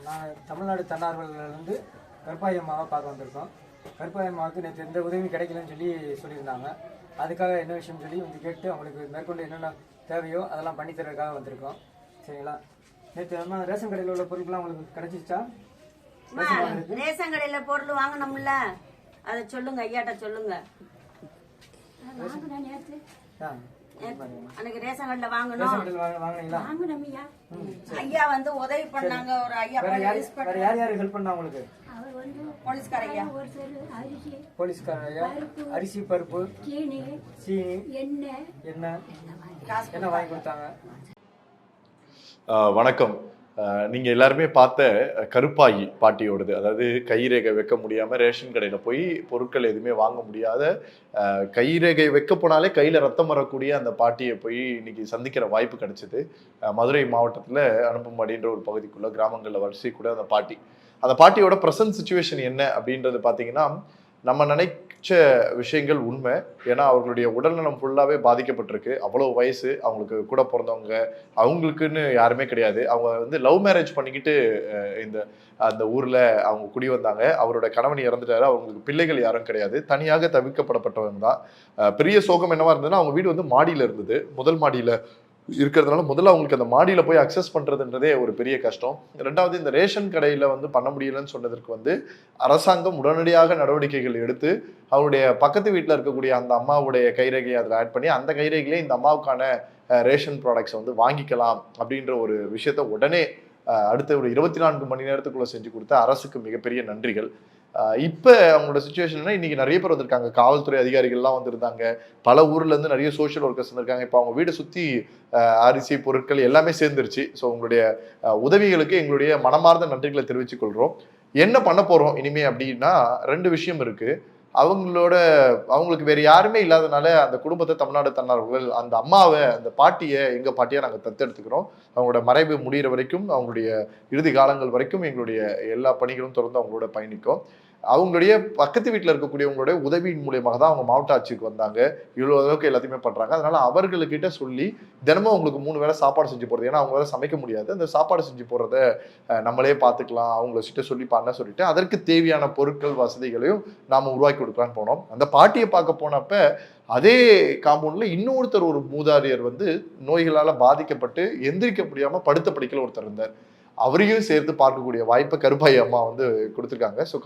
நான் தமிழ்நாடு தன்னார்வலர்லேருந்து கருப்பாயி அம்மாவை பார்க்க வந்திருக்கோம். கருப்பாயி அம்மாவுக்கு நேற்று எந்த உதவியும் கிடைக்கலன்னு சொல்லியிருந்தாங்க. அதுக்காக என்ன விஷயம் சொல்லி வந்து கேட்டு அவங்களுக்கு மேற்கொண்டு என்னென்ன தேவையோ அதெல்லாம் பண்ணித்தரதுக்காக வந்திருக்கோம். சரிங்களா? நேற்று நம்ம ரேஷன் கடையில் உள்ள பொருட்கள்லாம் உங்களுக்கு கிடைச்சிச்சா? ரேஷன் கடையில் பொருள் வாங்கணும்ல, அதை சொல்லுங்க, ஐயாட்ட சொல்லுங்க. அன்னைக்கு ரேஷன் கடையில வாங்கணும். ஐயா வந்து உதவி பண்ணாங்க. ஒரு ஐயா யார் யார் ஹெல்ப் பண்ணா உங்களுக்கு? போலீஸ்கார ஐயா. போலீஸ்கார ஐயா அரிசி, பருப்பு, சீனி, எண்ணெய் என்ன வாங்கி கொடுத்தாங்க. வணக்கம். நீங்க எல்லாருமே பார்த்த கருப்பாயி பாட்டியோடது, அதாவது கைரேகை வைக்க முடியாம ரேஷன் கடையில போய் பொருட்கள் எதுவுமே வாங்க முடியாத, கைரேகை வைக்க போனாலே கையில ரத்தம் வரக்கூடிய அந்த பாட்டியை போய் இன்னைக்கு சந்திக்கிற வாய்ப்பு கிடைச்சது. மதுரை மாவட்டத்துல அனுப்பம்பாடின்ற ஒரு பகுதிக்குள்ள கிராமங்கள்ல வரிசை கூட அந்த பாட்டியோட ப்ரெசன்ட் சுச்சுவேஷன் என்ன அப்படின்றது பார்த்தீங்கன்னா, நம்ம நினைச்ச விஷயங்கள் உண்மை. ஏன்னா அவர்களுடைய உடல்நலம் ஃபுல்லாகவே பாதிக்கப்பட்டிருக்கு. அவ்வளோ வயசு, அவங்களுக்கு கூட பிறந்தவங்க அவங்களுக்குன்னு யாருமே கிடையாது. அவங்க வந்து லவ் மேரேஜ் பண்ணிக்கிட்டு அந்த ஊரில் அவங்க குடி வந்தாங்க. அவரோட கணவன் இறந்துட்டாரு. அவங்களுக்கு பிள்ளைகள் யாரும் கிடையாது. தனியாக தவிர்க்கப்படப்பட்டவங்க தான். பெரிய சோகம் என்னவா இருந்ததுன்னா, அவங்க வீடு வந்து மாடியில் இருந்தது. முதல் மாடியில் இருக்கிறதுனால முதல்ல அவங்களுக்கு அந்த மாடியில் போய் அக்சஸ் பண்ணுறதுன்றதே ஒரு பெரிய கஷ்டம். ரெண்டாவது, இந்த ரேஷன் கடையில் வந்து பண்ண முடியலன்னு சொன்னதற்கு வந்து அரசாங்கம் உடனடியாக நடவடிக்கைகள் எடுத்து அவருடைய பக்கத்து வீட்டில் இருக்கக்கூடிய அந்த அம்மாவுடைய கைரேகையை அதில் ஆட் பண்ணி அந்த கைரேகையிலே இந்த அம்மாவுக்கான ரேஷன் ப்ராடக்ட்ஸை வந்து வாங்கிக்கலாம் அப்படின்ற ஒரு விஷயத்த உடனே அடுத்த ஒரு 24 மணி நேரத்துக்குள்ளே செஞ்சு கொடுத்த அரசுக்கு மிகப்பெரிய நன்றிகள். இப்போ அவங்களோட சுச்சுவேஷன்னா, இன்னைக்கு நிறைய பேர் வந்திருக்காங்க. காவல்துறை அதிகாரிகள்லாம் வந்திருந்தாங்க. பல ஊர்ல இருந்து நிறைய சோஷியல் ஒர்க்கர்ஸ் வந்திருக்காங்க. இப்போ அவங்க வீடை சுற்றி அரிசி பொருட்கள் எல்லாமே சேர்ந்துருச்சு. ஸோ உங்களுடைய உதவிகளுக்கு எங்களுடைய மனமார்ந்த நன்றிகளை தெரிவித்துக் கொள்கிறோம். என்ன பண்ண போகிறோம் இனிமே அப்படின்னா, 2 விஷயம் இருக்கு. அவங்களுக்கு வேற யாருமே இல்லாதனால அந்த குடும்பத்தை தமிழ்நாடு தன்னார்வலர்கள் அந்த அம்மாவை, அந்த பாட்டியை எங்க பாட்டியா நாங்கள் தத்தெடுத்துக்கிறோம். அவங்களோட மறைவு முடிகிற வரைக்கும், அவங்களுடைய இறுதி காலங்கள் வரைக்கும் எங்களுடைய எல்லா பணிகளும் தொடர்ந்து அவங்களோட பயணிக்கும். அவங்களுடைய பக்கத்து வீட்டில் இருக்கக்கூடியவங்களுடைய உதவியின் மூலியமாக தான் அவங்க மாவட்ட ஆட்சிக்கு வந்தாங்க. இவ்வளோ அளவுக்கு எல்லாத்தையுமே பண்றாங்க. அதனால அவர்கள்கிட்ட சொல்லி தினமும் அவங்களுக்கு 3 வேளை சாப்பாடு செஞ்சு போடுறது. ஏன்னா அவங்க வேலை சமைக்க முடியாது. அந்த சாப்பாடு செஞ்சு போடுறத நம்மளே பார்த்துக்கலாம், அவங்கள சொல்லி பண்ண சொல்லிட்டு அதற்கு தேவையான பொருட்கள் வசதிகளையும் நாம உருவாக்கி கொடுக்கலான்னு போனோம். அந்த பாட்டியை பார்க்க போனப்ப அதே காம்பவுண்ட்ல இன்னொருத்தர், ஒரு மூதாதையர் வந்து நோய்களால பாதிக்கப்பட்டு எந்திரிக்க முடியாம படுத்த படுக்கையில் ஒருத்தர் இருந்தார். அவரையும் சேர்த்து பார்க்கக்கூடிய வாய்ப்பை கருப்பாயி அம்மா வந்து கொடுத்துருக்காங்க. ஸோ